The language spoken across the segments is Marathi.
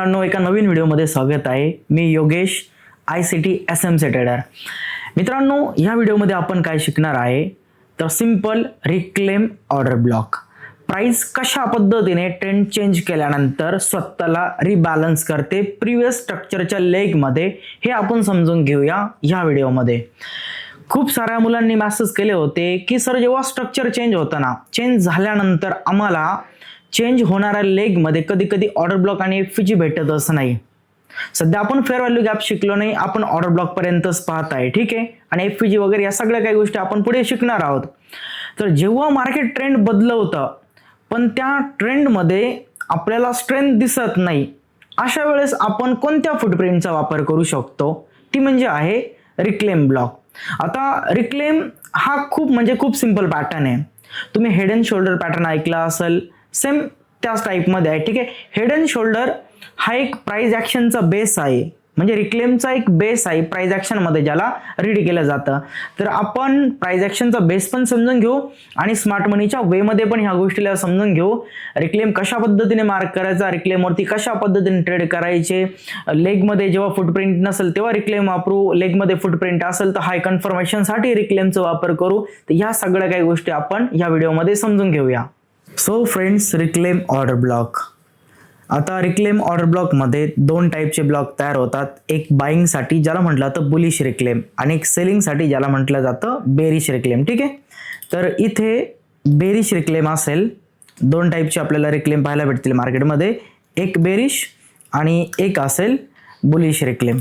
मित्रांनो, एका नवीन व्हिडिओमध्ये स्वागत आहे. मी योगेश, ICT SMC ट्रेडर. मित्रांनो, या व्हिडिओमध्ये आपण काय शिकणार आहे तर simple reclaim order block. Price कशा पद्धतीने ट्रेंड चेंज केल्यानंतर स्वतःला रिबॅलन्स करते प्रीवियस स्ट्रक्चरच्या लेगमध्ये, हे आपण समजून घेऊया या व्हिडिओमध्ये. खूप साऱ्या मुलांनी मेसेज केले होते की सर, जेव्हा स्ट्रक्चर चेंज होतं ना, चेंज झाल्यानंतर आम्हाला चेंज होणाऱ्या लेगमध्ये कधी कधी ऑर्डर ब्लॉक आणि FVG भेटतच नाही. सध्या आपण फेअर व्हॅल्यू गॅप शिकलो नाही, आपण ऑर्डर ब्लॉक पर्यंतच पाहत आहे, ठीक आहे. आणि FVG वगैरे या सगळ्या काही गोष्टी आपण पुढे शिकणार आहोत. तर जेव्हा मार्केट ट्रेंड बदलवतं पण त्या ट्रेंडमध्ये आपल्याला स्ट्रेंथ दिसत नाही, अशा वेळेस आपण कोणत्या फुटप्रिंटचा वापर करू शकतो, ती म्हणजे आहे रिक्लेम ब्लॉक. आता रिक्लेम हा खूप सिंपल पॅटर्न आहे. तुम्ही हेड अँड शोल्डर पॅटर्न ऐकला असेल, सेम त्याच टाईपमध्ये आहे, ठीक आहे. हेड अँड शोल्डर हा एक प्राइस ॲक्शनचा बेस आहे, म्हणजे रिक्लेमचा एक बेस आहे प्राइस ॲक्शनमध्ये, ज्याला रीड केलं जातं. तर आपण प्राइस ॲक्शनचा बेस पण समजून घेऊ आणि स्मार्ट मनीच्या वेमध्ये पण ह्या गोष्टीला समजून घेऊ. रिक्लेम कशा पद्धतीने मार्क करायचा, रिक्लेमवरती कशा पद्धतीने ट्रेड करायचे, लेगमध्ये जेव्हा फुटप्रिंट नसेल तेव्हा रिक्लेम वापरू, लेगमध्ये फुटप्रिंट असेल तर हाय कन्फर्मेशनसाठी रिक्लेमचा वापर करू. तर ह्या सगळ्या काही गोष्टी आपण या व्हिडिओमध्ये समजून घेऊया. So friends, reclaim order block. आता रिक्लेम ऑर्डर ब्लॉकमध्ये दोन टाईपचे ब्लॉक तयार होतात. एक बाईंगसाठी ज्याला म्हटलं जातं बुलिश रिक्लेम, आणि एक सेलिंगसाठी ज्याला म्हटलं जातं बेरिश रिक्लेम, ठीक आहे. तर इथे बेरिश रिक्लेम असेल, दोन टाईपचे आपल्याला रिक्लेम पाहायला भेटतील मार्केटमध्ये, एक बेरिश आणि एक असेल बुलिश रिक्लेम.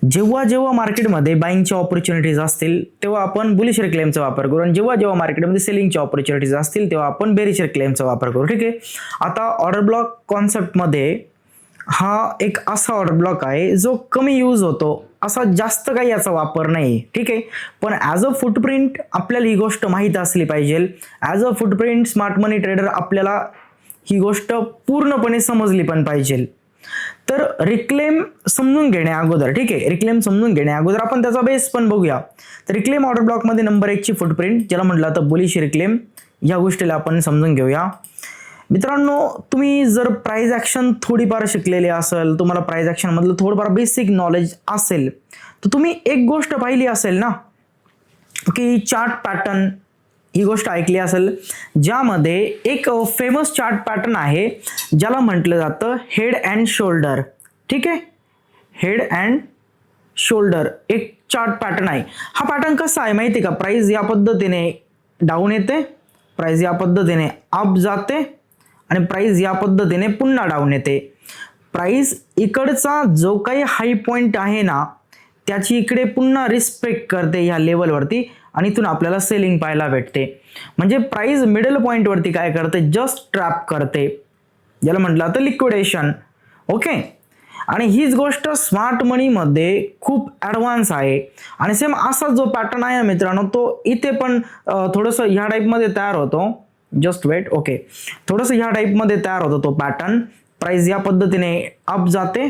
जेव्हा जेव्हा मार्केटमध्ये बाईंगच्या ऑपॉर्च्युनिटीज असतील तेव्हा आपण बुलिश रिक्लेमचा वापर करू, आणि जेव्हा जेव्हा मार्केटमध्ये सेलिंगच्या ऑपॉर्च्युनिटीज असतील तेव्हा आपण बेरिश रिक्लेमचा वापर करू, ठीक आहे. आता ऑर्डर ब्लॉक कॉन्सेप्टमध्ये हा एक असा ऑर्डर ब्लॉक आहे जो कमी यूज होतो, असा जास्त काही याचा वापर नाही, ठीक आहे. पण ॲज अ फुटप्रिंट आपल्याला ही गोष्ट माहीत असली पाहिजे. As a footprint smart money trader आपल्याला ही गोष्ट पूर्णपणे समजली पण पाहिजे. तर रिक्लेम समजून घेण्या अगोदर, ठीक आहे, रिक्लेम समजून घेण्या अगोदर आपण त्याचा बेस पण बघूया. तर रिक्लेम ऑर्डर ब्लॉकमध्ये नंबर 1 ची फुटप्रिंट, ज्याला म्हटलं जातं बुलिश रिक्लेम, या गोष्टीला आपण समजून घेऊया. मित्रांनो, तुम्ही जर प्राइस ॲक्शन थोडीफार शिकलेली असेल, तुम्हाला प्राइस ॲक्शन मधलं थोडंफार बेसिक नॉलेज असेल, तर तुम्ही एक गोष्ट पाहिली असेल ना की चार्ट पॅटर्न, ही गोष्ट ऐकली असेल, ज्यामध्ये एक फेमस चार्ट पॅटर्न आहे ज्याला म्हटलं जातं हेड अँड शोल्डर, ठीक आहे. हेड अँड शोल्डर एक चार्ट पॅटर्न आहे. हा पॅटर्न कसा आहे माहिती आहे का, प्राइस या पद्धतीने डाऊन येते, प्राइस या पद्धतीने अप जाते, आणि प्राइस या पद्धतीने पुन्हा डाऊन येते. प्राइस इकडचा जो काही हाय पॉइंट आहे ना, त्याची इकडे पुन्हा रिस्पेक्ट करते ह्या लेवलवरती, आणि इथून आपल्याला सेलिंग पाहायला भेटते. म्हणजे प्राइस मिडल पॉइंटवरती काय करते, जस्ट ट्रॅप करते, ज्याला म्हटलं जातं लिक्विडेशन, ओके. आणि हीच गोष्ट स्मार्ट मनीमध्ये खूप ॲडव्हान्स आहे. आणि सेम असा जो पॅटर्न आहे ना मित्रांनो, तो इथे पण थोडंसं ह्या टाईपमध्ये तयार होतो. Just wait, okay. थोडंसं ह्या टाईपमध्ये तयार होतो तो पॅटर्न. प्राइस या पद्धतीने अप जाते,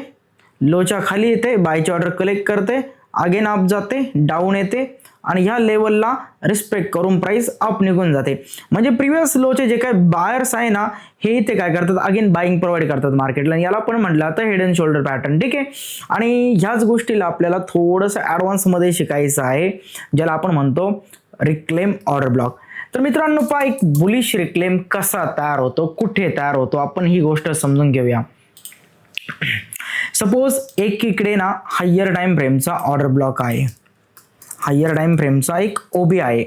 लोच्या खाली येते, बायची ऑर्डर कलेक्ट करते, अगेन अप जाते, डाऊन येते, आणि ह्या लेवलला रिस्पेक्ट करून प्राइस अप निघून जाते. म्हणजे प्रिव्हियस लोचे जे काही बायर्स आहे ना, हे इथे काय करतात, अगेन बाईंग प्रोव्हाइड करतात मार्केटला. याला पण म्हटलं जातं हेड अँड शोल्डर पॅटर्न, ठीक आहे. आणि ह्याच गोष्टीला आपल्याला थोडंसं ॲडव्हान्समध्ये शिकायचं आहे, ज्याला आपण म्हणतो रिक्लेम ऑर्डर ब्लॉक. तर मित्रांनो, पहा, एक बुलिश रिक्लेम कसा तयार होतो, कुठे तयार होतो, आपण ही गोष्ट समजून घेऊया. सपोज एक इकडे ना हायर टाइम फ्रेमचा ऑर्डर ब्लॉक आहे, हायर टाइम फ्रेमचा एक ओबी आहे,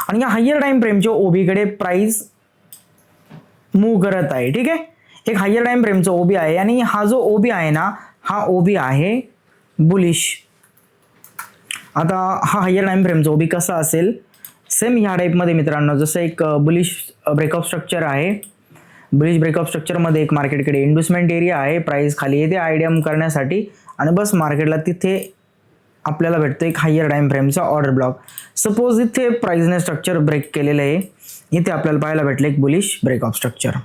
आणि या हायर टाइम फ्रेमच्या ओबीकडे प्राइस मूव्ह करत आहे, ठीक आहे. एक हायर टाइम फ्रेमचा ओबी आहे, आणि हा जो ओबी आहे ना, हा ओबी आहे बुलिश. आता हा हायर टाइम फ्रेमचा ओबी कसा असेल, सेम ह्या टाईपमध्ये मित्रांनो, जसं एक बुलिश ब्रेकअप स्ट्रक्चर आहे. बुलिश ब्रेकअप स्ट्रक्चरमध्ये एक मार्केटकडे इंड्युसमेंट एरिया आहे, प्राइस खाली येते आयडीएम करण्यासाठी, आणि बस मार्केटला तिथे आपल्याला भेटतो एक हायर टाइम फ्रेमचा ऑर्डर ब्लॉक. सपोज इथे प्राइसने स्ट्रक्चर ब्रेक केलेलं आहे, इथे आपल्याला पाहायला भेटलं एक bullish breakup structure.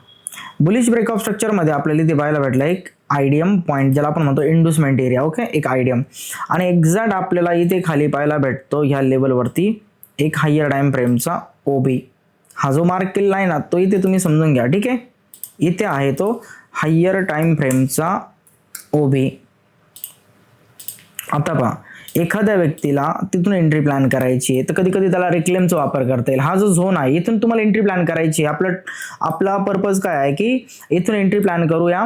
Bullish breakup स्ट्रक्चरमध्ये आपल्याला इथे पाहायला भेटलं एक आयडीएम पॉईंट, ज्याला आपण म्हणतो इंड्युसमेंट एरिया, ओके, एक आयडीएम. आणि एक्झॅक्ट आपल्याला इथे खाली पाहायला भेटतो ह्या लेवलवरती एक हायर टाइम फ्रेमचा ओबी. हा जो मार्क केलेला आहे ना, तो इथे तुम्ही समजून घ्या, ठीक आहे. इथे आहे तो हायर टाइम फ्रेमचा ओबी. आता पहा, एखाद्या व्यक्तीला तिथून एंट्री प्लॅन करायची आहे तर कधी कधी त्याला रिक्लेमचा वापर करता येईल. हा जो झोन आहे इथून तुम्हाला एंट्री प्लॅन करायची आहे. आपला पर्पज काय आहे की इथून एंट्री प्लॅन करूया,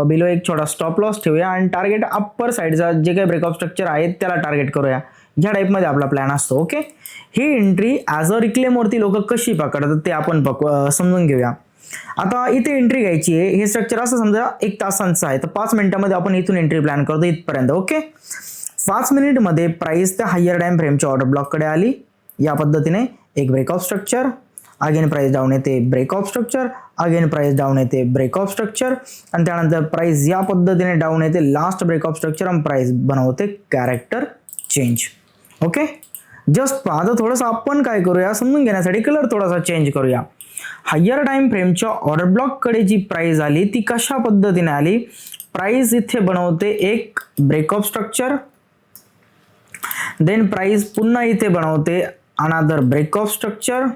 बिलो एक छोटा स्टॉप लॉस ठेवूया आणि टार्गेट अप्पर साईडचा जे काही ब्रेकआउट स्ट्रक्चर आहे त्याला टार्गेट करूया. ह्या टाईपमध्ये आपला प्लॅन असतो. ओके, ही एंट्री ॲज अ रिक्लेमवरती लोक कशी पकडतात ते आपण समजून घेऊया. आता इथे एंट्री घ्यायची आहे. हे स्ट्रक्चर असं समजा 1 तासांचं आहे तर 5 मिनिटांमध्ये आपण इथून एंट्री प्लॅन करतो इथपर्यंत. ओके, 5 मिनिटमध्ये प्राइस त्या हायर टाइम फ्रेमच्या ऑर्डर ब्लॉककडे आली. या पद्धतीने एक breakout structure, again price down येते, breakout structure, again price down येते, ब्रेकआउट स्ट्रक्चर आणि त्यानंतर प्राइस या पद्धतीने डाऊन येते, लास्ट ब्रेकआउट स्ट्रक्चर आणि प्राइस बनवते कॅरेक्टर चेंज. ओके, जस्ट आता थोडंसं आपण काय करूया समजून घेण्यासाठी कलर थोडासा चेंज करूया. हायर टाइम फ्रेमच्या ऑर्डर ब्लॉककडे जी प्राइस आली ती कशा पद्धतीने आली. प्राइस इथे बनवते एक ब्रेकआउट स्ट्रक्चर, देन प्राइस पुन्हा इथे बनवते another breakout structure,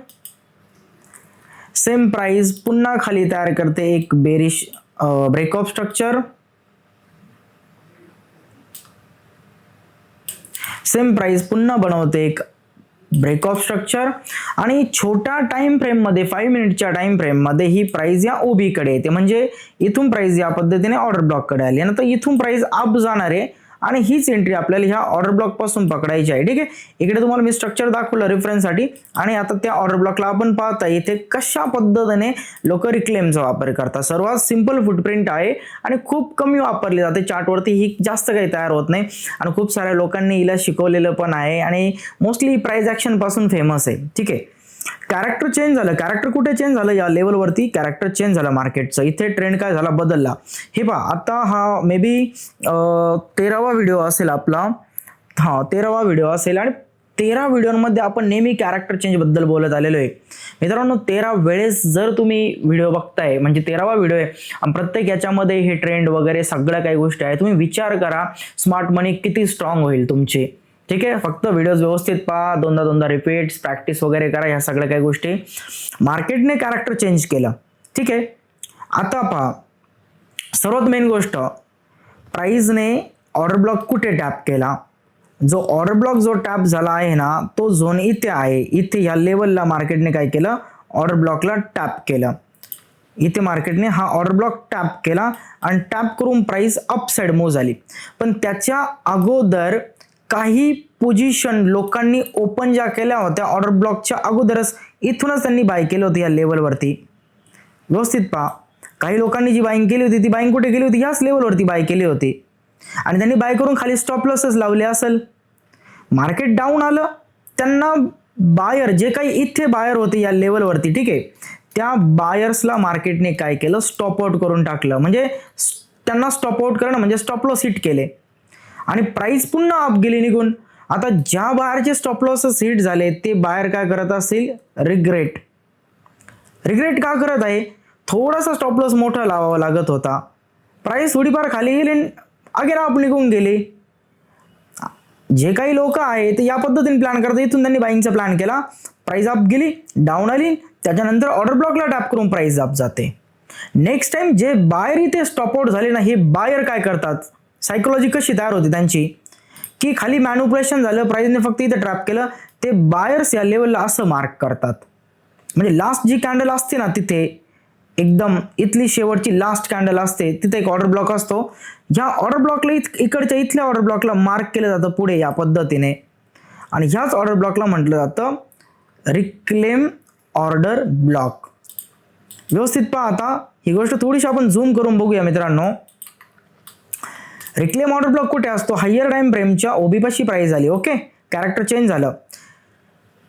same price पुन्हा खाली तयार करते एक bearish breakout structure, same price पुन्हा बनवते एक ब्रेकआउट स्ट्रक्चर आणि छोटा टाइम फ्रेम मध्ये 5 मिनिटच्या टाइम फ्रेम मध्ये ही प्राइस या ओबी कडे येते. म्हणजे इथून प्राइस या पद्धतीने ऑर्डर ब्लॉक कडे आली, नंतर इथून प्राइस अप जाणार आहे आणि हीच एंट्री आपल्याला ह्या ऑर्डर ब्लॉक पासून पकडायची आहे. ठीक आहे, इकडे तुम्हाला मी स्ट्रक्चर दाखवलं रेफरन्ससाठी आणि आता त्या ऑर्डर ब्लॉकला आपण पाहता इथे कशा पद्धतीने लोक रिक्लेमचा वापर करतात. सर्वात सिंपल फुटप्रिंट आहे आणि खूप कमी वापरली जाते चार्टवरती. ही जास्त काही तयार होत नाही आणि खूप साऱ्या लोकांनी हिला शिकवलेलं पण आहे आणि मोस्टली प्राइस ऍक्शन पासून फेमस आहे. ठीक आहे, कॅरेक्टर चेंज झालं. कॅरेक्टर कुठे चेंज झालं, या लेवलवरती कॅरेक्टर चेंज झालं मार्केटचं. इथे ट्रेंड काय झाला, बदलला. हे पहा, आता हा मे बी 13वा व्हिडिओ असेल आपला. 13वा व्हिडिओ असेल आणि 13 व्हिडिओमध्ये आपण नेहमी कॅरेक्टर चेंज बद्दल बोलत आलेलो आहे. मित्रांनो, 13 वेळेस जर तुम्ही व्हिडिओ बघताय म्हणजे 13वा व्हिडिओ आहे आणि प्रत्येक याच्यामध्ये हे ट्रेंड वगैरे सगळ्या काही गोष्टी आहे. तुम्ही विचार करा स्मार्ट मनी किती स्ट्रॉंग होईल तुमची. ठीक आहे, फक्त व्हिडिओज व्यवस्थित पहा, दोनदा रिपीट्स प्रॅक्टिस वगैरे करा, ह्या सगळ्या काही गोष्टी. मार्केटने कॅरेक्टर चेंज केलं. ठीक आहे, आता पहा सर्वात मेन गोष्ट, प्राइसने ऑर्डर ब्लॉक कुठे टॅप केला. जो ऑर्डर ब्लॉक जो टॅप झाला आहे ना तो झोन इथे आहे. इथे या लेवलला मार्केटने काय केलं, ऑर्डर ब्लॉकला टॅप केलं. इथे मार्केटने हा ऑर्डर ब्लॉक टॅप केला आणि टॅप करून प्राइस अप साइड मूव्ह झाली. पण त्याच्या अगोदर काही पोझिशन लोकांनी ओपन ज्या केल्या होत्या ऑर्डर ब्लॉकच्या अगोदरच इथूनच त्यांनी बाय केलं होतं या लेवलवरती. व्यवस्थित पहा, काही लोकांनी जी बाईंग केली होती ती बाईंग कुठे केली होती, याच लेवलवरती बाय केली होती आणि त्यांनी बाय करून खाली स्टॉप लॉसच लावले असेल. मार्केट डाऊन आलं, त्यांना बायर जे काही इथे बायर होते या लेवलवरती, ठीक आहे, त्या बायर्सला मार्केटने काय केलं, स्टॉप आउट करून टाकलं. म्हणजे त्यांना स्टॉप आउट करणं म्हणजे स्टॉप लॉस हिट केले आणि प्राइस पुन्हा अप गेली निघून. आता ज्या बायरचे स्टॉप लॉसेस हिट झाले ते बायर काय करत असतील, रिग्रेट का करत आहे, थोडासा स्टॉप लॉस मोठा लावावा लागत होता, प्राइस थोडीफार खाली गेली, अगेन अप निघून गेली. जे काही लोक आहेत या पद्धतीने प्लॅन करतात. इथून त्यांनी बाईंगचा प्लॅन केला, प्राइस अप गेली, डाऊन आली, त्याच्यानंतर ऑर्डर ब्लॉकला टॅप करून प्राइस अप जाते. नेक्स्ट टाइम जे बायर इथे स्टॉप आउट झाले ना, हे बायर काय करतात, सायकोलॉजी कशी तयार होती त्यांची की खाली मॅन्युप्युलेशन झालं, प्राइसने फक्त इथे ट्रॅप केलं, ते बायर्स या लेवलला असं मार्क करतात. म्हणजे लास्ट जी कॅन्डल असते ना तिथे एकदम इथली शेवटची लास्ट कॅन्डल असते तिथे एक ऑर्डर ब्लॉक असतो. या ऑर्डर ब्लॉकला इकडच्या इथल्या ऑर्डर ब्लॉकला मार्क केलं जातं पुढे या पद्धतीने आणि ह्याच ऑर्डर ब्लॉकला म्हटलं जातं रिक्लेम ऑर्डर ब्लॉक. व्यवस्थित पहा, आता ही गोष्ट थोडीशी आपण झूम करून बघूया मित्रांनो. रिक्लेम ऑर्डर ब्लॉक कुठे असतो, हायर टाइम फ्रेमच्या ओबी पाशी प्राइस झाली. ओके, कॅरेक्टर चेंज झालं.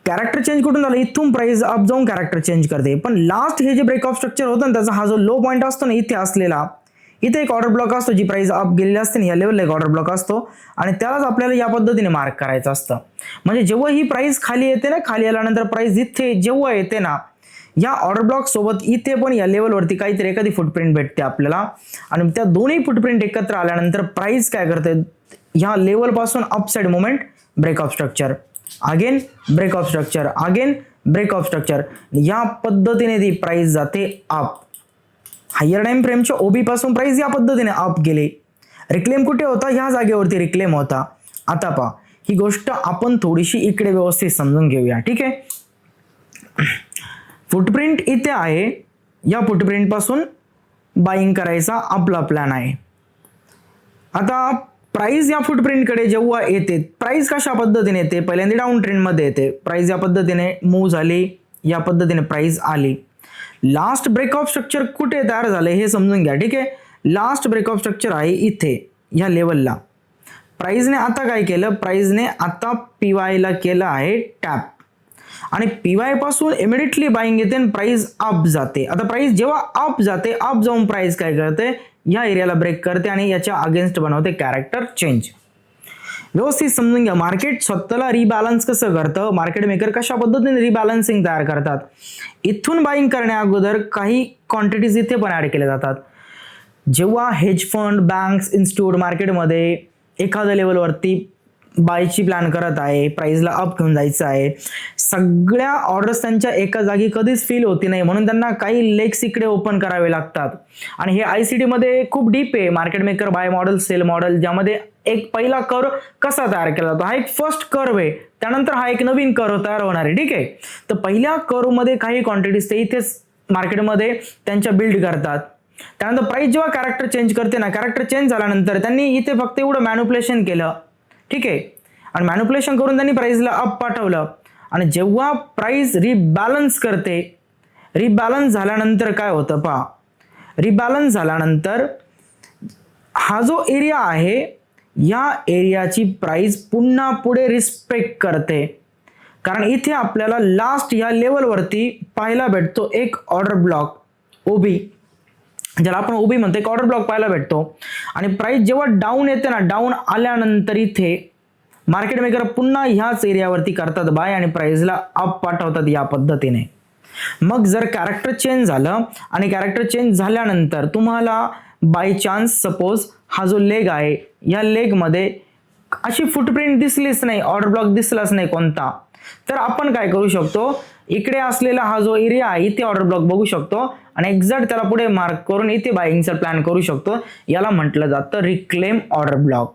कॅरेक्टर चेंज कुठून झालं, इथून प्राइस अप जाऊन कॅरेक्टर चेंज करते. पण लास्ट हे जे ब्रेकआउट स्ट्रक्चर होतं ना त्याचा हा जो लो पॉईंट असतो ना इथे असलेला, इथे एक ऑर्डर ब्लॉक असतो जी प्राइस अप गेलेली असते ना, या लेवलला एक ऑर्डर ब्लॉक असतो आणि त्यालाच आपल्याला या पद्धतीने मार्क करायचं असतं. म्हणजे जेव्हा ही प्राइस खाली येते ना, खाली आल्यानंतर प्राइस इथे जेव्हा येते ना, या ऑर्डर ब्लॉक सोबत इथे पण या लेवलवरती काहीतरी एखादी फुटप्रिंट भेटते आपल्याला आणि त्या दोन्ही फुटप्रिंट एकत्र आल्यानंतर प्राइस काय करते, ह्या लेवल पासून up side movement, breakout structure, again breakout structure, again breakout structure, या पद्धतीने ती प्राइस जाते अप. हायर टाइम फ्रेमच्या ओबी पासून प्राइस या पद्धतीने अप गेली. रिक्लेम कुठे होता? ह्या जागेवरती रिक्लेम होता. आता पहा, ही गोष्ट आपण थोडीशी इकडे व्यवस्थित समजून घेऊया. ठीक आहे, फुटप्रिंट इथे आहे, या फुटप्रिंट पासून बाईंग करायचा आपला प्लॅन आहे. आता प्राइस या फुटप्रिंटकडे जेव्हा येते, प्राइस कशा पद्धतीने येते? पहिल्यांदा डाऊन ट्रेंड मध्ये येते, प्राइस या पद्धतीने मूव्ह झाली, या पद्धतीने प्राइस आली. लास्ट ब्रेक ऑफ स्ट्रक्चर कुठे तयार झाले हे समजून घ्या. ठीक आहे, लास्ट ब्रेक ऑफ स्ट्रक्चर आहे इथे या लेवलला. प्राइसने आता काय केलं? प्राइसने आता PY ला केलं आहे टॅप, आणि PY पासून इमिडिएटली बाईंग येते आणि प्राइस अप जाते. आता प्राइस जेव्हा अप जाते, अप जाऊन प्राइस काय करते? या एरियाला ब्रेक करते आणि याच्या अगेन्स्ट बनवते कॅरेक्टर चेंज. व्यवस्थित समजून घ्या, मार्केट स्वतःला रिबॅलन्स कसं करतं, मार्केट मेकर कशा पद्धतीने रिबॅलन्सिंग तयार करतात. इथून बाईंग करण्या अगोदर काही क्वांटिटीज इथे पण ऍड केल्या जातात. जेव्हा हेज फंड, बँक्स, इन्स्टिट्यूट मार्केटमध्ये एखाद्या लेवलवरती बायची प्लॅन करत आहे, प्राइसला अप घेऊन जायचं आहे, सगळ्या ऑर्डर्स त्यांच्या एका जागी कधीच फिल होती नाही, म्हणून त्यांना काही लेग्स इकडे ओपन करावे लागतात. आणि हे ICT मध्ये खूप डीप आहे, market maker buy model, sell model, ज्यामध्ये एक पहिला कर्व कसा तयार केला जातो, हा एक फर्स्ट कर्व आहे, त्यानंतर हा एक नवीन कर्व तयार होणार आहे. ठीक आहे, तर पहिल्या कर्व मध्ये काही क्वांटिटीज ते इथेच मार्केटमध्ये त्यांच्या बिल्ड करतात. त्यानंतर प्राइस जेव्हा कॅरेक्टर चेंज करते ना, कॅरेक्टर चेंज झाल्यानंतर त्यांनी इथे फक्त एवढं मॅन्युप्युलेशन केलं. ठीक आहे, आणि मॅन्युप्युलेशन करून त्यांनी प्राइसला अप पाठवलं, आणि जेव्हा प्राइस रिबॅलन्स करते, रिबॅलन्स झाल्यानंतर काय होतं पहा, रिबॅलन्स झाल्यानंतर हा जो एरिया आहे, या एरियाची प्राइस पुन्हा पुढे रिस्पेक्ट करते. कारण इथे आपल्याला लास्ट या लेवलवरती पाहायला भेटतो एक ऑर्डर ब्लॉक, OB, ज्याला आपण OB म्हणतो, एक ऑर्डर ब्लॉक पाहायला भेटतो. आणि प्राइस जेव्हा डाऊन येते ना, डाऊन आल्यानंतर इथे मार्केट मेकर पुन्हा ह्याच एरियावरती करतात बाय आणि प्राइसला अप पाठवतात या पद्धतीने. मग जर कॅरेक्टर चेंज झालं आणि कॅरेक्टर चेंज झाल्यानंतर तुम्हाला बाय चान्स सपोज हा जो लेग आहे, या लेग मध्ये अशी फुटप्रिंट दिसलीच नाही, ऑर्डर ब्लॉक दिसलाच नाही कोणता, तर आपण काय करू शकतो, इकडे असलेला हा जो एरिया आहे इथे ऑर्डर ब्लॉक बघू शकतो आणि एक्झॅक्ट त्याला पुढे मार्क करून इथे बाईंगचा प्लॅन करू शकतो. याला म्हटलं जातं रिक्लेम ऑर्डर ब्लॉक.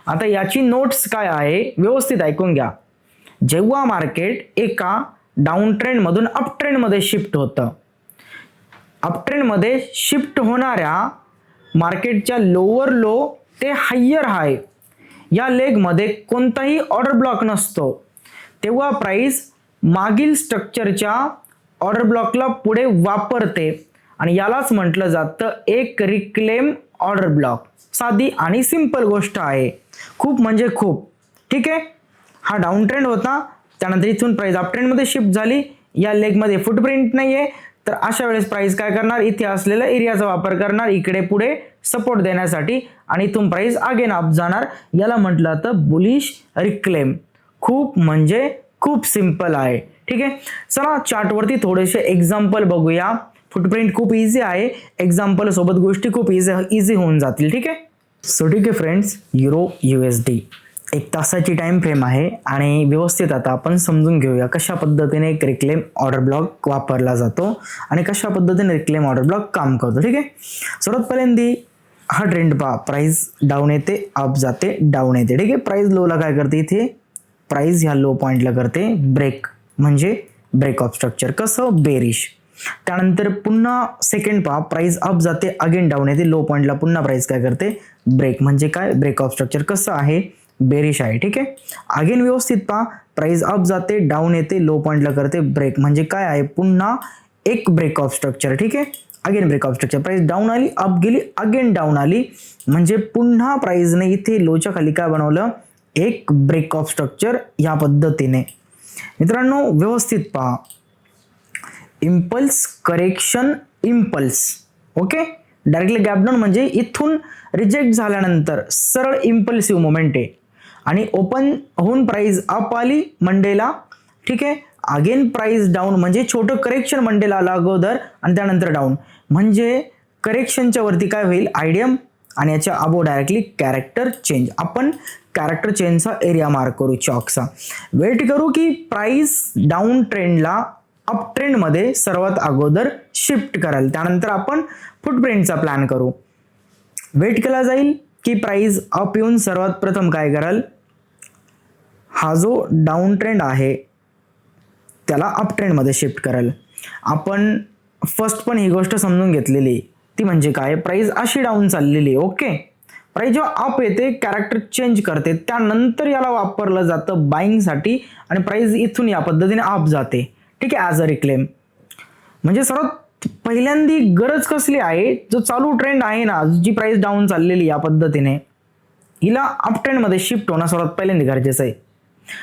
आता याची नोट्स काय आहे व्यवस्थित ऐकून घ्या. जेव्हा मार्केट एका डाऊन ट्रेंड मधून अप ट्रेंड मध्ये शिफ्ट होतं, अप ट्रेंड मध्ये शिफ्ट होणाऱ्या मार्केटच्या लोअर लो ते हायर हाय या लेग मध्ये कोणताही ऑर्डर ब्लॉक नसतो, तेव्हा प्राइस मागील स्ट्रक्चरच्या ऑर्डर ब्लॉकला पुढे वापरते आणि यालाच म्हटलं जातं एक रिक्लेम ऑर्डर ब्लॉक. साधी आणि सिंपल गोष्ट आहे, खूप म्हणजे खूप. ठीक आहे, हा डाऊन ट्रेंड होता, त्यानंतर इथून प्राइस अप ट्रेंड मध्ये शिफ्ट झाली, या लेग मध्ये फुटप्रिंट नाहीये, तर अशा वेळेस प्राइस काय करणार, इथे असलेल्या एरियाचा वापर करणार इकडे पुढे सपोर्ट देण्यासाठी आणि इथून प्राइस अगेन अप जाणार. याला म्हटलं जातं बुलिश रिक्लेम. खूप म्हणजे खूप सिंपल आहे. ठीक आहे, चला चार्टवरती थोडेसे एक्झाम्पल बघूया. फुटप्रिंट खूप इझी आहे, एक्झाम्पल सोबत गोष्टी खूप इझी होऊन जातील. ठीक आहे, सो ठीक आहे फ्रेंड्स, युरो USD 1 तासाची टाइम फ्रेम आहे आणि व्यवस्थित आता आपण समजून घेऊया कशा पद्धतीने एक रिक्लेम ऑर्डर ब्लॉक वापरला जातो आणि कशा पद्धतीने रिक्लेम ऑर्डर ब्लॉक काम करतो. ठीक आहे, सर्वात पहिल्यांदा हा ट्रेंड पहा, प्राइस डाऊन येते, अप जाते, डाऊन येते. ठीक आहे, प्राइस लोला काय करते, इथे प्राइस ह्या लो पॉइंटला करते ब्रेक, म्हणजे ब्रेक ऑफ स्ट्रक्चर. कसं, बेरिश. त्यानंतर पुन्हा सेकंड पहा, प्राइस अप जाते, अगेन डाऊन येते, लो पॉइंटला पुन्हा प्राइस काय करते, ब्रेक, म्हणजे काय, ब्रेक ऑफ स्ट्रक्चर. कसं आहे, बेरिश आहे. ठीक आहे, अगेन व्यवस्थित पहा, प्राइस अप जाते, डाऊन येते, लो पॉइंटला करते ब्रेक, म्हणजे काय आहे, पुन्हा एक ब्रेक ऑफ स्ट्रक्चर. ठीक आहे, again break of structure, price down आली, अप गेली, अगेन डाऊन आली, म्हणजे पुन्हा प्राइसने इथे लोच्या खाली काय बनवलं, एक ब्रेक ऑफ स्ट्रक्चर या पद्धतीने. मित्रांनो व्यवस्थित पहा, impulse, correction, impulse. Okay, directly gap down म्हणजे इथून रिजेक्ट झाल्यानंतर सरळ इम्पल्सिव्ह मुवमेंट आहे आणि ओपन होऊन प्राइस अप आली मंडेला. ठीक आहे, अगेन प्राइस डाऊन म्हणजे छोटं करेक्शन मंडेला आलं अगोदर आणि त्यानंतर डाऊन, म्हणजे करेक्शनच्या वरती काय होईल, आयडियम, आणि याच्या अबो डायरेक्टली कॅरेक्टर चेंज. आपण कॅरेक्टर चेंजचा एरिया मार्क करू चॉकचा. वेट करू की प्राइस डाऊन ट्रेंडला अप ट्रेंड मध्ये सर्वात अगोदर शिफ्ट कराल, त्यानंतर आपण फुटप्रिंटचा प्लॅन करू. वेट केला जाईल, की प्राइस अप येऊन सर्वात प्रथम काय करेल, हा जो डाऊन ट्रेंड आहे त्याला अप ट्रेंडमध्ये शिफ्ट करेल. आपण फर्स्ट पण ही गोष्ट समजून घेतलेली, ती म्हणजे काय, प्राइस अशी डाऊन चाललेली. ओके, प्राइस जेव्हा अप येते कॅरेक्टर चेंज करते, त्यानंतर याला वापरलं जातं बाईंगसाठी आणि प्राइस इथून या पद्धतीने अप जाते. ठीक आहे, ॲज अ रिक्लेम. म्हणजे सर्वात पहिल्यांदी गरज कसली आहे, जो चालू ट्रेंड आहे ना, जी प्राइस डाऊन चाललेली या पद्धतीने, हिला अप ट्रेंडमध्ये शिफ्ट होणं सर्वात पहिल्यांदा गरजेचं आहे.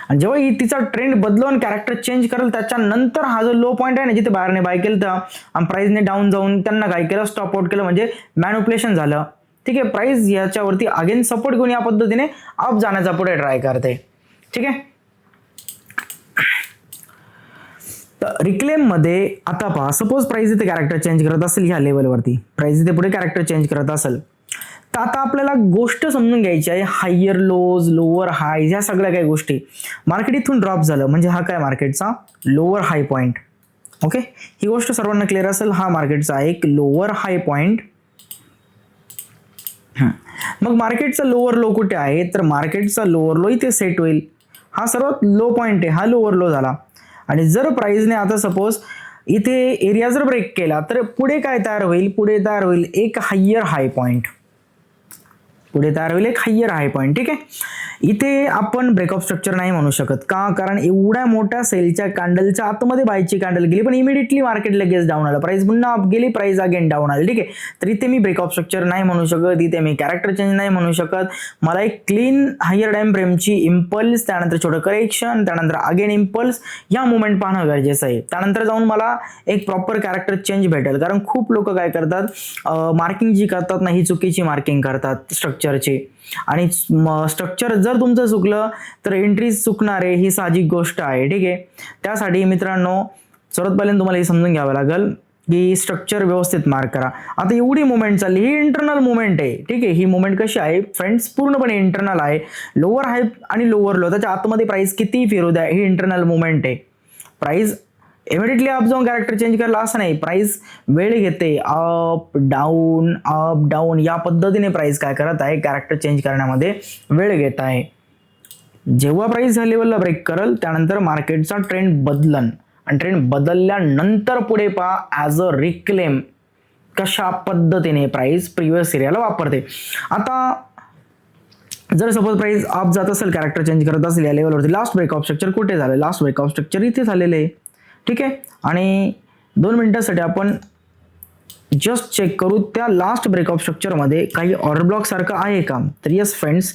आणि जेव्हा ही तिचा ट्रेंड बदलून कॅरेक्टर चेंज करेल, त्याच्यानंतर हा जो लो पॉईंट आहे ना, जिथे बाहेरने बाय केलं तर आणि प्राइसने डाऊन जाऊन त्यांना काय केलं, स्टॉप आउट केलं, म्हणजे मॅन्युप्युलेशन झालं. ठीक आहे, प्राइस याच्यावरती अगेन सपोर्ट घेऊन या पद्धतीने अप जाण्याचा पुढे ट्राय करते. ठीक आहे, तर रिक्लेम मध्ये आता पहा, सपोज प्राइस इथे कॅरेक्टर चेंज करत असेल ह्या लेवलवरती, प्राइस इथे पुढे कॅरेक्टर चेंज करत असेल, तर आता आपल्याला गोष्ट समजून घ्यायची आहे, हायर लोज, लोअर हाय, ह्या सगळ्या काही गोष्टी. मार्केट इथून ड्रॉप झालं म्हणजे हा काय, मार्केटचा लोअर हाय पॉईंट. ओके, ही गोष्ट सर्वांना क्लिअर असेल, हा मार्केटचा एक लोअर हाय पॉईंट. मग मार्केटचा लोअर लो कुठे आहे, तर मार्केटचा लोअर लो इथे सेट होईल. हा सर्वात लो पॉईंट आहे, हा लोअर लो झाला. आणि जर प्राइसने आता सपोज इथे एरिया जर ब्रेक केला, तर पुढे काय तयार होईल, पुढे तयार होईल एक हायर हाय पॉईंट. पुढे तयार होईल एक हायर हाय पॉईंट. ठीक आहे, इथे आपण ब्रेकअप स्ट्रक्चर नाही म्हणू शकत. का, कारण एवढ्या मोठ्या सेलच्या कॅन्डलच्या आतमध्ये बायची कॅन्डल गेली, पण इमिडिएटली मार्केट लगेच डाऊन आलं, प्राइस पुन्हा अप गेली, प्राइस अगेन डाऊन आली. ठीक आहे, तर इथे मी ब्रेकअप स्ट्रक्चर नाही म्हणू शकत, इथे मी कॅरेक्टर चेंज नाही म्हणू शकत. मला एक क्लीन हायर टाइम फ्रेमची इम्पल्स, त्यानंतर छोटं करेक्शन, त्यानंतर अगेन इम्पल्स, या मुवमेंट पाहणं गरजेचं आहे. त्यानंतर जाऊन मला एक प्रॉपर कॅरेक्टर चेंज भेटेल. कारण खूप लोक काय करतात, मार्किंग जी करतात ना, ही चुकीची मार्किंग करतात स्ट्रक्चरची. आणि स्ट्रक्चर जर तुमचं चुकलं तर एंट्रीज चुकणार आहे, ही साहजिक गोष्ट आहे. ठीक आहे, त्यासाठी मित्रांनो सर्वात पहिल्यांदा तुम्हाला हे समजून घ्यावं लागेल की स्ट्रक्चर व्यवस्थित मार्क करा. आता एवढी मुवमेंट चालली, ही इंटरनल मुवमेंट आहे. ठीक आहे, ही मुवमेंट कशी आहे फ्रेंड्स, पूर्णपणे इंटरनल आहे. लोअर हाय आणि लोअर लो, त्याच्या आतमध्ये प्राइस किती फिरू द्या, ही इंटरनल मुवमेंट आहे. प्राइस इमिडिएटली अप जाऊन कॅरेक्टर चेंज करायला असं नाही, प्राइस वेळ घेते, अप डाऊन या पद्धतीने प्राइस काय करत आहे, कॅरेक्टर चेंज करण्यामध्ये वेळ घेत आहे. जेव्हा प्राइस ह्या लेवलला ब्रेक करेल, त्यानंतर मार्केटचा ट्रेंड बदलन आणि ट्रेंड बदलल्यानंतर पुढे पहा ॲज अ रिक्लेम कशा पद्धतीने प्राइस प्रिव्हियस एरियाला वापरते. आता जर सपोज प्राइस अप जात असेल, कॅरेक्टर चेंज करत असेल या लेवलवरती, लास्ट ब्रेकअप स्ट्रक्चर कुठे झालं, लास्ट ब्रेकअप स्ट्रक्चर इथे झालेलं आहे. ठीक आहे, आणि 2 मिनिटांसाठी आपण जस्ट चेक करू त्या लास्ट ब्रेकअप स्ट्रक्चरमध्ये काही ऑर्डर ब्लॉक सारखं आहे का. तर yes friends,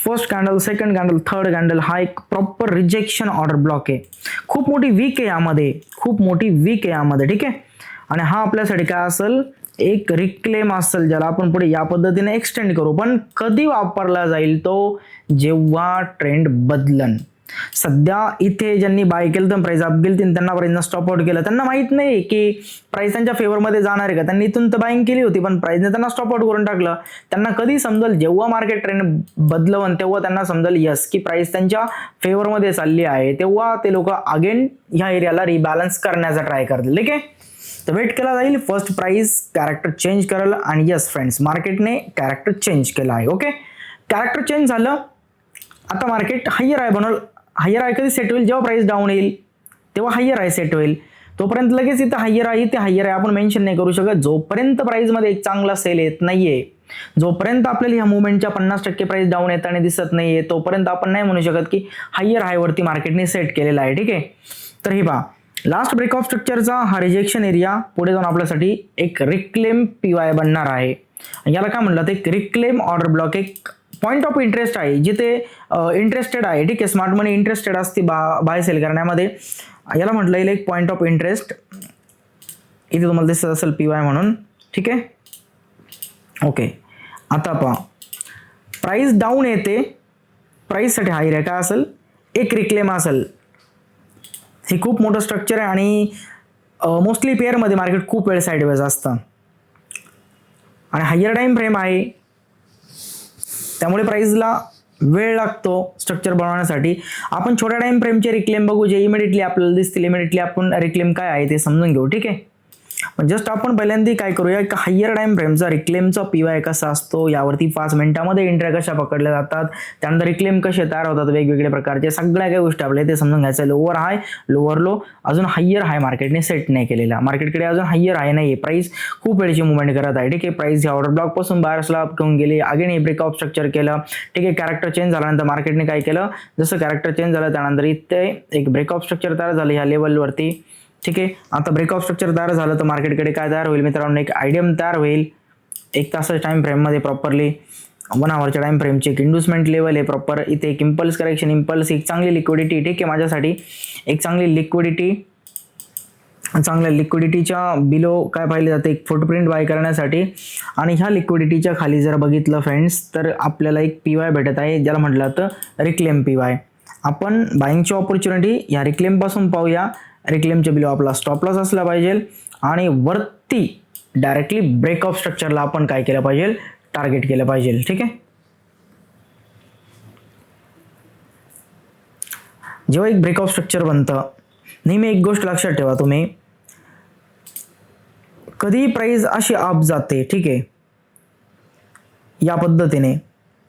first candle, second candle, third candle, हा एक प्रॉपर रिजेक्शन ऑर्डर ब्लॉक आहे. खूप मोठी वीक आहे यामध्ये, खूप मोठी वीक आहे यामध्ये. ठीक आहे, आणि हा आपल्यासाठी काय असेल, एक रिक्लेम असेल, ज्याला आपण पुढे या पद्धतीने एक्सटेंड करू. पण कधी वापरला जाईल तो, जेव्हा ट्रेंड बदलन. सध्या इथे ज्यांनी बाय केलं तर प्राइस अप गेली, त्यांना प्राइसनं स्टॉप आउट केलं, त्यांना माहित नाही की प्राइस त्यांच्या फेवरमध्ये जाणार आहे का. त्यांनी इथून तर बाईंग केली होती, पण प्राइसने त्यांना स्टॉप आउट करून टाकलं. त्यांना कधी समजेल, जेव्हा मार्केट ट्रेंड बदलवन, तेव्हा त्यांना समजेल यस की प्राइस त्यांच्या फेवरमध्ये चालली आहे, तेव्हा ते लोक अगेन ह्या एरियाला रिबॅलन्स करण्याचा ट्राय करतील. ठीक आहे, तर वेट केला जाईल, फर्स्ट प्राइस कॅरेक्टर चेंज करेल. आणि यस फ्रेंड्स, मार्केटने कॅरेक्टर चेंज केला आहे. ओके, कॅरेक्टर चेंज झालं, आता मार्केट हायर आहे बनवलं. हायर आहे कधी सेट होईल, जेव्हा प्राइस डाऊन येईल तेव्हा हायर आहे सेट होईल. तोपर्यंत लगेच इथं हायर आहे, इथे हायर आहे आपण मेन्शन नाही करू शकत. जोपर्यंत प्राइसमध्ये एक चांगला सेल येत नाहीये, जोपर्यंत आपल्याला ह्या मुवमेंटच्या 50% प्राइस डाऊन येताना दिसत नाहीये, तोपर्यंत आपण नाही म्हणू शकत की हायर हायवरती मार्केटने सेट केलेला आहे. ठीक आहे, तर हे पहा, लास्ट ब्रेकऑफ स्ट्रक्चरचा हा रिजेक्शन एरिया पुढे जाऊन आपल्यासाठी एक रिक्लेम पीवाय बनणार आहे. याला काय म्हणलं, तर एक रिक्लेम ऑर्डर ब्लॉक, एक पॉईंट ऑफ इंटरेस्ट आहे, जिथे इंटरेस्टेड आहे. ठीक आहे, स्मार्ट मनी इंटरेस्टेड असते बाय सेल करण्यामध्ये. याला म्हटलं येईल एक पॉईंट ऑफ इंटरेस्ट, इथे तुम्हाला दिसत असेल पीवाय म्हणून. ठीक आहे, ओके, आता पहा प्राइस डाऊन येते, प्राइससाठी हायर आहे, काय असेल, एक रिक्लेम असेल. हे खूप मोठं स्ट्रक्चर आहे आणि मोस्टली पेअरमध्ये मार्केट खूप वेळ साईडवेज असतं आणि हायर टाइम फ्रेम आहे, त्यामुळे प्राइसला वेळ लागतो स्ट्रक्चर बनवण्यासाठी. आपण छोट्या टाइम फ्रेमचे रिक्लेम बघू, जे इमिडिएटली आपल्याला दिसतील. इमिडिएटली आपण रिक्लेम काय आहे ते समजून घेऊ. ठीक आहे, जस्ट आपण पहिल्यांदा काय करूया, एक हायर टाइम फ्रेमचा रिक्लेमचा पीवाय कसा असतो, यावरती 5 मिनिटांमध्ये एंट्री कशा पकडल्या जातात, त्यानंतर रिक्लेम कसे तयार होतात, वेगवेगळे प्रकारचे सगळ्या काही गोष्टी आपल्याला ते समजून घ्यायचं. लोअर हाय, लोअर लो, अजून हायर हाय मार्केटने सेट नाही केलेला, मार्केटकडे अजून हायर हाय नाही, प्राइस खूप वेळची मुवमेंट करत आहे. ठीक आहे, प्राइस या ऑर्डर ब्लॉक पासून बाहेर स्लॅब घेऊन गेली, अगेन हे ब्रेकआउट स्ट्रक्चर केलं. ठीक आहे, कॅरेक्टर चेंज झाल्यानंतर मार्केटने काय केलं, जसं कॅरेक्टर चेंज झालं त्यानंतर इथे एक ब्रेकआउट स्ट्रक्चर तयार झालं ह्या लेवलवरती. ठीक आहे, आता ब्रेकआउट स्ट्रक्चर तयार झालं तर मार्केटकडे काय तयार होईल मित्रांनो, एक आयडियम तयार होईल. 1 तासाच्या टाइम फ्रेममध्ये प्रॉपरली 1 आवरच्या टाइम फ्रेमची एक इन्व्हेस्टमेंट लेवल आहे प्रॉपर. इथे एक इम्पल्स करेक्शन, इम्पल्स, एक चांगली लिक्विडिटी. ठीक आहे, माझ्यासाठी एक चांगली लिक्विडिटी, चांगल्या लिक्विडिटीच्या बिलो काय पाहिले जाते, एक फुटप्रिंट बाय करण्यासाठी. आणि ह्या लिक्विडिटीच्या खाली जर बघितलं फ्रेंड्स तर आपल्याला एक पीवाय भेटत आहे, ज्याला म्हटलं जातं रिक्लेम पीवाय. आपण बाईंगची ऑपॉर्च्युनिटी या रिक्लेम पासून पाहूया. रिक्लेमचे बिलो आपला स्टॉप लॉस असला पाहिजे आणि वरती डायरेक्टली ब्रेकआउट स्ट्रक्चरला आपण काय केलं पाहिजे, टार्गेट केलं पाहिजे. ठीक आहे, जेव्हा एक ब्रेकआउट स्ट्रक्चर बनतं, नेहमी एक गोष्ट लक्षात ठेवा तुम्ही, कधी प्राइस अशी अप जाते, ठीक आहे, या पद्धतीने,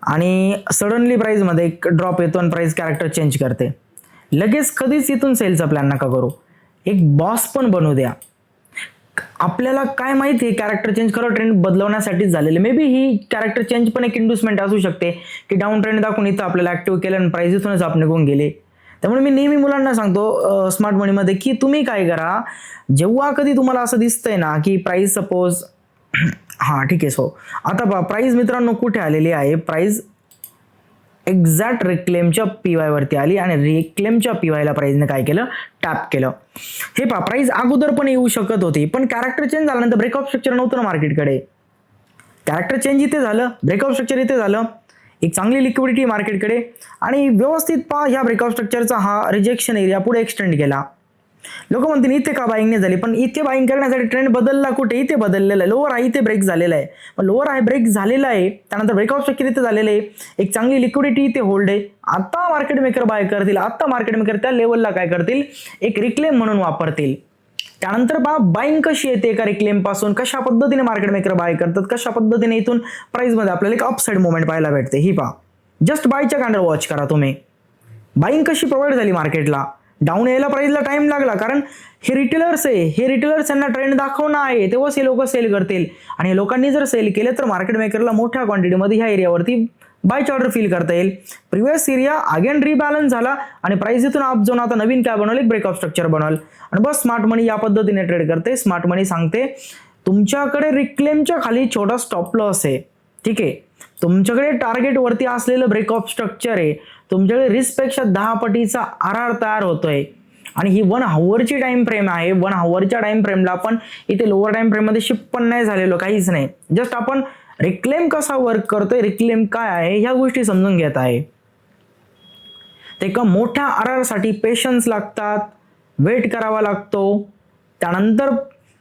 आणि सडनली प्राइसमध्ये एक ड्रॉप येतो आणि प्राइस कॅरेक्टर चेंज करते, लगेच कधीच इथून सेलचा प्लॅन नका करू. एक बॉस पण बनू द्या. आपल्याला काय माहिती आहे, कॅरेक्टर चेंज खरं ट्रेंड बदलवण्यासाठीच झालेले. May be he character change पण एक इंड्युसमेंट असू शकते की डाऊन ट्रेंड दाखवून इथं आपल्याला ऍक्टिव्ह केलं आणि प्राइस इथूनच आपण निघून गेले. त्यामुळे मी नेहमी मुलांना सांगतो स्मार्ट मनीमध्ये की तुम्ही काय करा, जेव्हा कधी तुम्हाला असं दिसतंय ना की प्राइस सपोज हां ठीक आहे, सो आता प्राइस मित्रांनो कुठे आलेली आहे, प्राइस एक्झॅक्ट रिक्लेमच्या पीवाय वरती आली आणि रिक्लेमच्या पीवायला प्राइसने काय केलं, टॅप केलं. हे पहा, प्राइस अगोदर पण येऊ शकत होती, पण कॅरेक्टर चेंज झाल्यानंतर ब्रेकआउट स्ट्रक्चर नव्हतं ना मार्केटकडे. कॅरेक्टर चेंज इथे झालं, ब्रेकआउट स्ट्रक्चर इथे झालं, एक चांगली लिक्विडिटी मार्केटकडे, आणि व्यवस्थित पहा ह्या ब्रेकआउट स्ट्रक्चरचा हा रिजेक्शन एरिया पुढे एक्सटेंड केला. लोक म्हणतील इथे का बाईंग नाही झाली, पण इथे बाईंग करण्यासाठी ट्रेंड बदलला कुठे, इथे बदललेला आहे. लोअर हाय इथे ब्रेक झालेला आहे, पण लोअर हाय ब्रेक झालेला आहे, त्यानंतर ब्रेकआउट स्ट्रक्चर इथे झालेलं आहे, एक चांगली लिक्विडिटी इथे होल्ड आहे. आता मार्केट मेकर बाय करतील, आता मार्केट मेकर त्या लेवलला काय करतील, एक रिक्लेम म्हणून वापरतील. त्यानंतर बाईंग कशी येते एका रिक्लेम पासून, कशा पद्धतीने मार्केट मेकर बाय करतात, कशा पद्धतीने इथून प्राइस मध्ये आपल्याला एक अपसाइड मुवमेंट पाहायला भेटते. ही पहा, जस्ट बायच्या कॅन्डल वॉच करा तुम्ही, बाईंग कशी प्रोव्हाइड झाली मार्केटला. डाऊन यायला प्राइसला टाइम लागला, कारण हे रिटेलर्स आहे, हे रिटेलर्स यांना ट्रेंड दाखवणं आहे, तेव्हाच हे लोक सेल करतील. आणि लोकांनी जर सेल केले तर मार्केट मेकरला मोठ्या क्वांटिटीमध्ये ह्या एरियावरती बायची ऑर्डर फिल करता येईल. प्रिव्हियस एरिया अगेन रिबॅलन्स झाला आणि प्राइस इथून अप जाऊन आता नवीन काय बनवलं, एक ब्रेकआउट स्ट्रक्चर बनवल. आणि बस स्मार्ट मनी या पद्धतीने ट्रेड करते. स्मार्ट मनी सांगते तुमच्याकडे रिक्लेमच्या खाली छोटा स्टॉप लॉस आहे, ठीक आहे, तुमच्याकडे टार्गेट वरती असलेलं ब्रेकआउट स्ट्रक्चर आहे, तुमच्याकडे रिस्क पेक्षा 10 पटीचा आरआर तयार होतोय, आणि ही 1 आवरची टाइम फ्रेम आहे. 1 आवरच्या टाइम फ्रेमला आपण इथे लोअर टाइम फ्रेम मध्ये शिफ्ट पण नाही झालेलो, काहीच नाही, जस्ट आपण रिक्लेम कसा वर्क करतोय, रिक्लेम काय आहे ह्या गोष्टी समजून घेत आहे. ते एका मोठ्या आरआर साठी पेशन्स लागतात, वेट करावा लागतो, त्यानंतर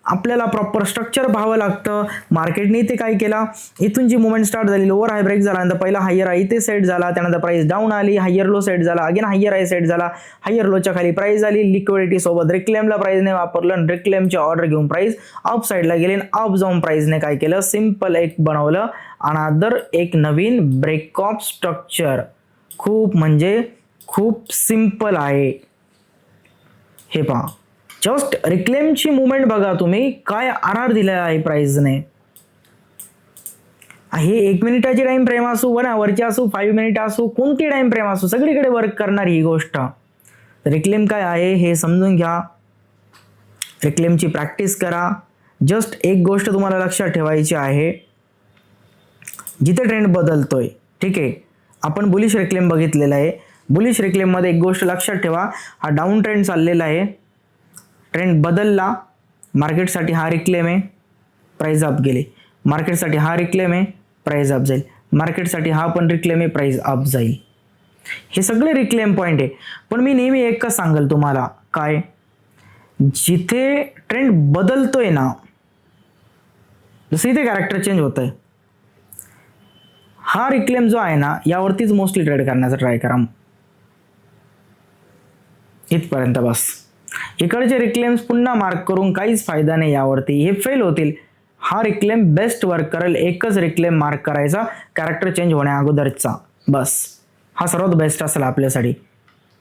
आपल्याला प्रॉपर स्ट्रक्चर पाहावं लागतं. मार्केटने इथे काय केला, इथून जी मुवमेंट स्टार्ट झाली, लोअर हाय ब्रेक झाला, नंतर पहिला हायर हाय इथे सेट झाला, त्यानंतर प्राइस डाऊन आली, हायर लो सेट झाला, अगेन हायर हाय सेट झाला, हायर लोच्या खाली प्राइस आली, लिक्विडिटी सोबत रिक्लेमला प्राइसने वापरलं आणि रिक्लेमची ऑर्डर घेऊन प्राइस अप साईडला गेली, अप जाऊन प्राइसने काय केलं, सिंपल एक बनवलं, अनादर एक नवीन ब्रेकआउट स्ट्रक्चर. खूप म्हणजे खूप सिंपल आहे. हे पहा, जस्ट रिक्लेमची मुवमेंट बघा तुम्ही, काय आरआर दिलेला आहे प्राइसने. हे 1 मिनिटाची टाइम फ्रेम असू, 1 आवरची असू, 5 मिनिट असू, कोणती टाइम फ्रेम असू, सगळीकडे वर्क करणारी ही गोष्ट. रिक्लेम काय आहे हे समजून घ्या, रिक्लेमची प्रॅक्टिस करा. जस्ट एक गोष्ट तुम्हाला लक्षात ठेवायची आहे, जिथे ट्रेंड बदलतोय, ठीक आहे, आपण बुलिश रिक्लेम बघितलेला आहे. बुलिश रिक्लेम मध्ये एक गोष्ट लक्षात ठेवा, हा डाऊन ट्रेंड चाललेला आहे, ट्रेंड बदलला, मार्केटसाठी हा रिक्लेम आहे, प्राइस अप गेली, मार्केटसाठी हा रिक्लेम आहे, प्राइस अप जाईल, मार्केटसाठी हा पण रिक्लेम आहे, प्राइस अप जाईल. हे सगळे रिक्लेम पॉइंट आहे. पण मी नेहमी एकच सांगेल तुम्हाला, काय, जिथे ट्रेंड बदलतोय ना, जसं इथे कॅरेक्टर चेंज होत आहे, हा रिक्लेम जो आहे ना यावरतीच मोस्टली ट्रेड करण्याचा ट्राय करा. इथपर्यंत बस. इकडचे रिक्लेम्स पुन्हा मार्क करून काहीच फायदा नाही यावरती, हे फेल होतील. हा रिक्लेम बेस्ट वर्क करेल, एकच रिक्लेम मार्क करायचा कॅरेक्टर चेंज होण्या अगोदरचा, बस हा सर्वात बेस्ट असेल आपल्यासाठी.